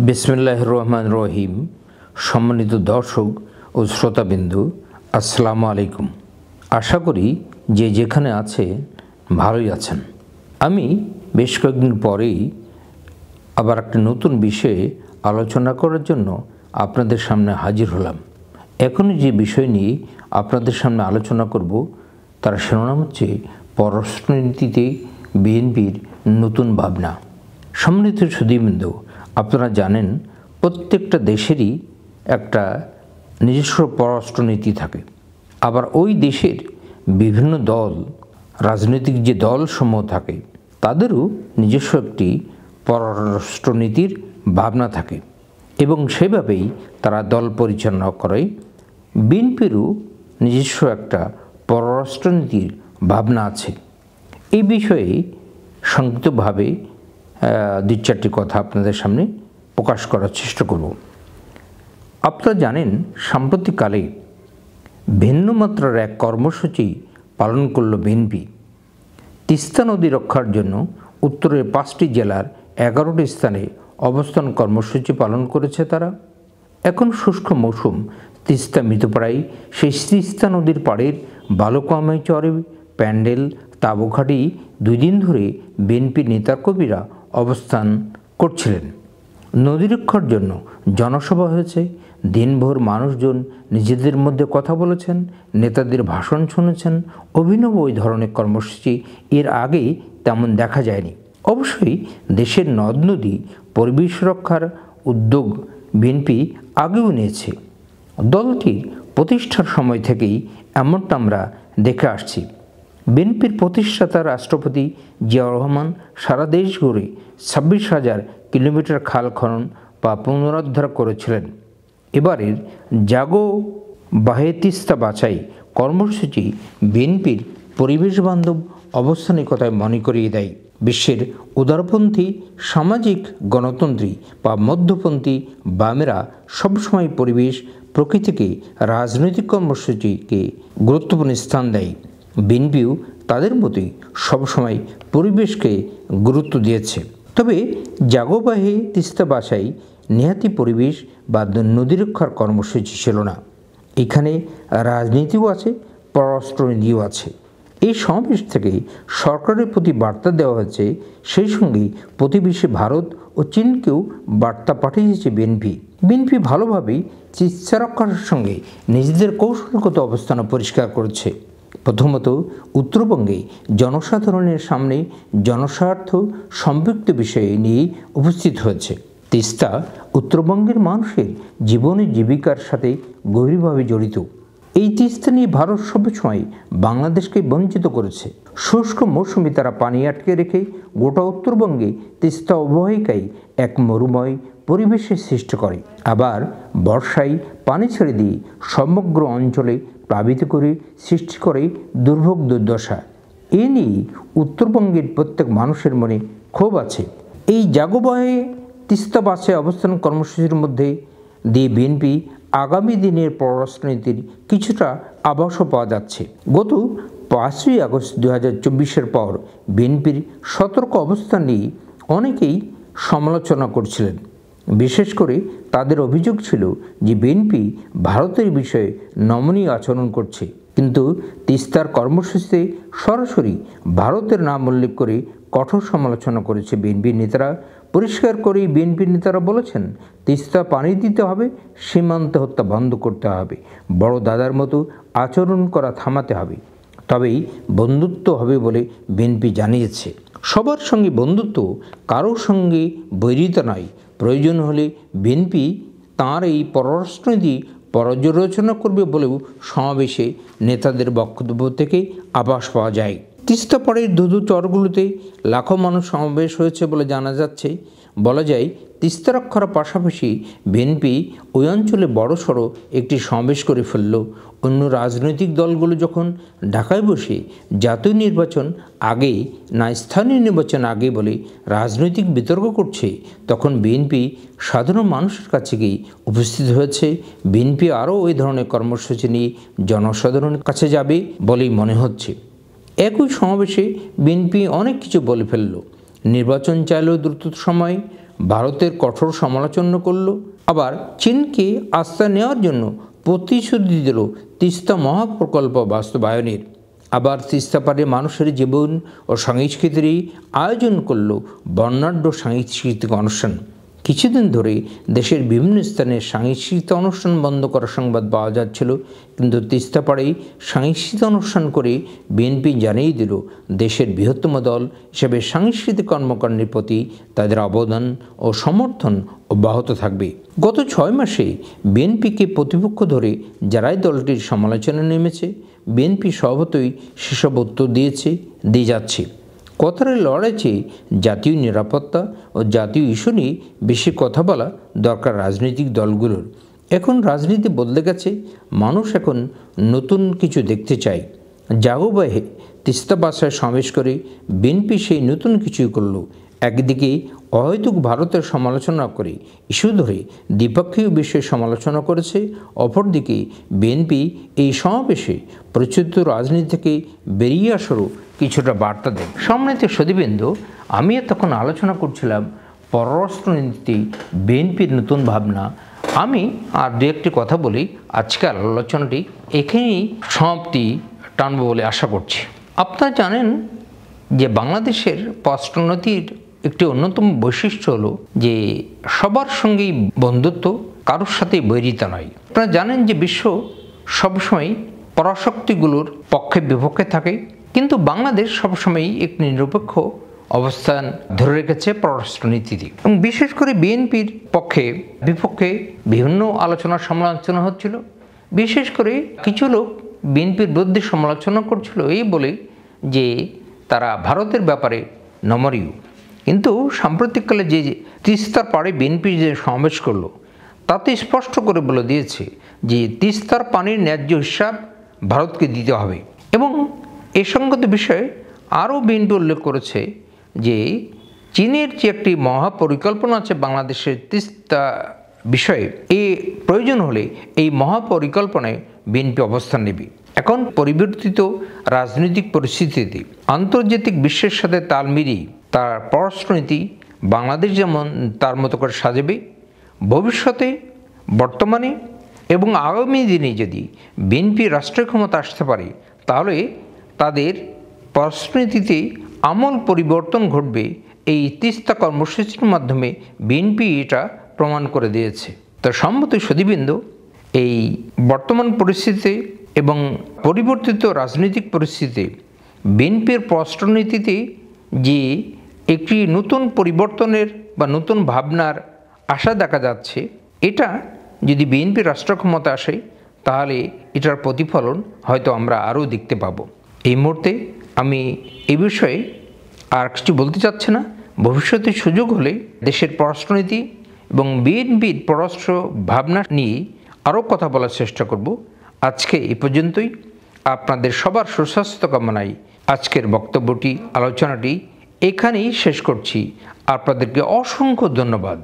বিসমিল্লাহির রহমানির রহিম। সম্মানিত দর্শক ও শ্রোতাবিন্দু, আসসালামু আলাইকুম। আশা করি যে যেখানে আছে ভালোই আছেন। আমি বেশ কয়েকদিন পরেই আবার একটা নতুন বিষয়ে আলোচনা করার জন্য আপনাদের সামনে হাজির হলাম। এখনই যে বিষয় নিয়ে আপনাদের সামনে আলোচনা করব তার শিরোনাম হচ্ছে পররাষ্ট্রনীতিতে বিএনপির নতুন ভাবনা। সম্মানিত সুধীবৃন্দ, আপনারা জানেন প্রত্যেকটা দেশেরই একটা নিজস্ব পররাষ্ট্রনীতি থাকে। আবার ওই দেশের বিভিন্ন দল, রাজনৈতিক যে দলসমূহ থাকে তাদেরও নিজস্ব একটি পররাষ্ট্রনীতির ভাবনা থাকে এবং সেভাবেই তারা দল পরিচালনা করে। বিএনপিরও নিজস্ব একটা পররাষ্ট্রনীতির ভাবনা আছে। এই বিষয়ে সংক্ষিপ্তভাবে দুই চারটি কথা আপনাদের সামনে প্রকাশ করার চেষ্টা করব। আপনারা জানেন সাম্প্রতিককালে ভিন্ন মাত্রার এক কর্মসূচি পালন করল বিএনপি। তিস্তা নদী রক্ষার জন্য উত্তরের 5টি জেলার 11টি স্থানে অবস্থান কর্মসূচি পালন করেছে তারা। এখন শুষ্ক মৌসুম, তিস্তা মৃতপ্রায় সেই তিস্তা নদীর পাড়ের বালুকাময় চরে প্যান্ডেল তাঁবুঘাটি 2 দিন ধরে বিএনপি নেতাকর্মীরা অবস্থান করছিলেন। নদী রক্ষার জন্য জনসভা হয়েছে, দিনভর মানুষজন নিজেদের মধ্যে কথা বলেছেন, নেতাদের ভাষণ শুনেছেন। অভিনব ওই ধরনের কর্মসূচি এর আগে তেমন দেখা যায়নি। অবশ্যই দেশের নদ নদী পরিবেশ রক্ষার উদ্যোগ বিএনপি আগেও নিয়েছে। দলটির প্রতিষ্ঠার সময় থেকেই এমনটা আমরা দেখে আসছি। বিএনপির প্রতিষ্ঠাতা রাষ্ট্রপতি জিয়াউর রহমান সারা দেশ ঘুরে 26,000 কিলোমিটার খাল খনন বা পুনরুদ্ধার করেছিলেন। এবারের জাগো বাহে তিস্তা বাঁচাই কর্মসূচি বিএনপির পরিবেশ বান্ধব অবস্থানের কথায় মনে করিয়ে দেয়। বিশ্বের উদারপন্থী সামাজিক গণতন্ত্রী বা মধ্যপন্থী বামেরা সবসময় পরিবেশ প্রকৃতিকে রাজনৈতিক কর্মসূচিকে গুরুত্বপূর্ণ স্থান দেয়। বিএনপিও তাদের মতোই সবসময় পরিবেশকে গুরুত্ব দিয়েছে। তবে জাগোবাহে তিস্তা বাঁচাই নেহাতি পরিবেশ বা নদী রক্ষার কর্মসূচি ছিল না। এখানে রাজনীতিও আছে, পররাষ্ট্রনীতিও আছে। এই সমাবেশ থেকে সরকারের প্রতি বার্তা দেওয়া হয়েছে, সেই সঙ্গেই প্রতিবেশী ভারত ও চীনকেও বার্তা পাঠিয়েছে বিএনপি ভালোভাবেই তিস্তা রক্ষার সঙ্গে নিজেদের কৌশলগত অবস্থান পরিষ্কার করেছে। প্রথমত, উত্তরবঙ্গে জনসাধারণের সামনে জনস্বার্থ সম্পৃক্ত বিষয় নিয়ে উপস্থিত হয়েছে। তিস্তা উত্তরবঙ্গের মানুষের জীবনে জীবিকার সাথে গভীরভাবে জড়িত। এই তিস্তা নিয়ে ভারত সবসময় বাংলাদেশকে বঞ্চিত করেছে। শুষ্ক মৌসুমে তারা পানি আটকে রেখে গোটা উত্তরবঙ্গে তিস্তা অববাহিকায় এক মরুময় পরিবেশের সৃষ্টি করে। আবার বর্ষায় পানি ছেড়ে দিয়ে সমগ্র অঞ্চলে প্লাবিত করে সৃষ্টি করে দুর্ভোগ দুর্দশা। এ নিয়ে উত্তরবঙ্গের প্রত্যেক মানুষের মনে ক্ষোভ আছে। এই জাগোবাহে তিস্তা বাঁচাই অবস্থান কর্মসূচির মধ্যে দিয়ে বিএনপি আগামী দিনের পররাষ্ট্রনীতির কিছুটা আভাসও পাওয়া যাচ্ছে। গত 5ই আগস্ট 2024-এর পর বিএনপির সতর্ক অবস্থান নিয়ে অনেকেই সমালোচনা করছিলেন। বিশেষ করে তাদের অভিযোগ ছিল যে বিএনপি ভারতের বিষয়ে নমনীয় আচরণ করছে, কিন্তু তিস্তার কর্মসূচিতে সরাসরি ভারতের নাম উল্লেখ করে কঠোর সমালোচনা করেছে বিএনপি নেতারা। পরিষ্কার করেই বিএনপি নেতারা বলেছেন, তিস্তা পানি দিতে হবে, সীমান্ত হত্যা বন্ধ করতে হবে, বড় দাদার মতো আচরণ করা থামাতে হবে, তবেই বন্ধুত্ব হবে বলে বিএনপি জানিয়েছে। সবার সঙ্গে বন্ধুত্ব, কারোর সঙ্গে বৈরিতা নয়। প্রয়োজন হলে বিএনপি তাঁর এই পররাষ্ট্রনীতি পর্যালোচনা করবে বলেও সমাবেশে নেতাদের বক্তব্য থেকে আভাস পাওয়া যায়। তিস্তা পাড়ের ধুধু চরগুলোতে লাখো মানুষ সমাবেশ হয়েছে বলে জানা যাচ্ছে। বলা যায়, তিস্তা রক্ষার পাশাপাশি বিএনপি ওই অঞ্চলে বড়সড় একটি সমাবেশ করে ফেলল। অন্য রাজনৈতিক দলগুলো যখন ঢাকায় বসে জাতীয় নির্বাচন আগে না স্থানীয় নির্বাচন আগে বলে রাজনৈতিক বিতর্ক করছে, তখন বিএনপি সাধারণ মানুষের কাছে গিয়ে উপস্থিত হয়েছে। বিএনপি আরও ওই ধরনের কর্মসূচি নিয়ে জনসাধারণের কাছে যাবে বলেই মনে হচ্ছে। একই সমাবেশে বিএনপি অনেক কিছু বলে ফেলল। নির্বাচন চাইলেও দ্রুত সময় ভারতের কঠোর সমালোচনা করল, আবার চীনকে আস্থা নেওয়ার জন্য প্রতিশ্রুতি দিল তিস্তা মহাপ্রকল্প বাস্তবায়নের। আবার তিস্তা পারে মানুষের জীবন ও সংস্কৃতিরই আয়োজন করল বর্ণাঢ্য সাংস্কৃতিক অনুষ্ঠান। কিছুদিন ধরে দেশের বিভিন্ন স্থানে সাংস্কৃতিক অনুষ্ঠান বন্ধ করার সংবাদ পাওয়া যাচ্ছিল, কিন্তু তিস্তা পাড়েই সাংস্কৃতিক অনুষ্ঠান করে বিএনপি জানিয়ে দিল দেশের বৃহত্তম দল হিসেবে সাংস্কৃতিক কর্মকাণ্ডের প্রতি তাদের অবদান ও সমর্থন অব্যাহত থাকবে। গত 6 মাসে বিএনপিকে প্রতিপক্ষ ধরে যারাই দলটির সমালোচনায় নেমেছে, বিএনপি স্বভাবতই সেসব উত্তর দিয়ে যাচ্ছে। কথার লড়াইছে জাতীয় নিরাপত্তা ও জাতীয় ইস্যু নিয়ে বেশি কথা বলা দরকার রাজনৈতিক দলগুলোর। এখন রাজনীতি বদলে গেছে, মানুষ এখন নতুন কিছু দেখতে চায়। জাগুবাহে তিস্তা বাসায় সমাবেশ করে বিএনপি সেই নতুন কিছুই করল। একদিকে অহেতুক ভারতের সমালোচনা করে ইস্যু ধরে দ্বিপক্ষীয় বিষয়ে সমালোচনা করেছে, অপরদিকে বিএনপি এই সমাবেশে প্রচলিত রাজনীতি থেকে বেরিয়ে আসারও কিছুটা বার্তা দেয়। সম্মানিত সুধীবৃন্দু, আমিও তখন আলোচনা করছিলাম পররাষ্ট্রনীতি, বিএনপির নতুন ভাবনা। আমি আর দু একটি কথা বলি, আজকের আলোচনাটি এখানেই সমাপ্তি টানব বলে আশা করছি। আপনারা জানেন যে বাংলাদেশের পররাষ্ট্রনীতির একটি অন্যতম বৈশিষ্ট্য হলো যে সবার সঙ্গেই বন্ধুত্ব, কারোর সাথেই বৈরিতা নয়। আপনারা জানেন যে বিশ্ব সবসময় পরাশক্তিগুলোর পক্ষে বিপক্ষে থাকে, কিন্তু বাংলাদেশ সবসময়ই একটি নিরপেক্ষ অবস্থান ধরে রেখেছে পররাষ্ট্রনীতিতে। এবং বিশেষ করে বিএনপির পক্ষে বিপক্ষে বিভিন্ন আলোচনা সমালোচনা হচ্ছিল। বিশেষ করে কিছু লোক বিএনপির বিরুদ্ধে সমালোচনা করছিল এই বলে যে তারা ভারতের ব্যাপারে নমনীয়। কিন্তু সাম্প্রতিককালে যে তিস্তার পাড়ে বিএনপি যে সমাবেশ করলো, তাতে স্পষ্ট করে বলে দিয়েছে যে তিস্তার পানির ন্যায্য হিসাব ভারতকে দিতে হবে। এবং এ সংগত বিষয়ে আরও বিএনপি উল্লেখ করেছে যে চীনের যে একটি মহাপরিকল্পনা আছে বাংলাদেশের তিস্তা বিষয়ে, এ প্রয়োজন হলে এই মহাপরিকল্পনায় বিএনপি অবস্থান নেবে। এখন পরিবর্তিত রাজনৈতিক পরিস্থিতিতে আন্তর্জাতিক বিশ্বের সাথে তাল মিলিয়ে তার পররাষ্ট্রনীতি বাংলাদেশ যেমন তার মতো করে সাজাবে, ভবিষ্যতে, বর্তমানে এবং আগামী দিনে যদি বিএনপি রাষ্ট্রীয় ক্ষমতা আসতে পারে, তাহলে তাদের পররাষ্ট্রনীতিতে আমূল পরিবর্তন ঘটবে। এই তিস্তা কর্মসূচির মাধ্যমে বিএনপি এটা প্রমাণ করে দিয়েছে। তো সম্মত সুধীবৃন্দ, এই বর্তমান পরিস্থিতিতে এবং পরিবর্তিত রাজনৈতিক পরিস্থিতিতে বিএনপির পররাষ্ট্রনীতিতে যে একটি নতুন পরিবর্তনের বা নতুন ভাবনার আশা দেখা যাচ্ছে, এটা যদি বিএনপি রাষ্ট্র ক্ষমতা আসে, তাহলে এটার প্রতিফলন হয়তো আমরা আরও দেখতে পাব। এই মুহূর্তে আমি এই বিষয়ে আর কিছু বলতে চাচ্ছি না। ভবিষ্যতে সুযোগ হলে দেশের পররাষ্ট্রনীতি এবং বিএনপির পররাষ্ট্র ভাবনা নিয়ে আরও কথা বলার চেষ্টা করব। আজকে এই পর্যন্তই। আপনাদের সবার সুস্বাস্থ্য কামনায় আজকের বক্তব্যটি, আলোচনাটি এখানেই শেষ করছি। আপনাদেরকে অসংখ্য ধন্যবাদ।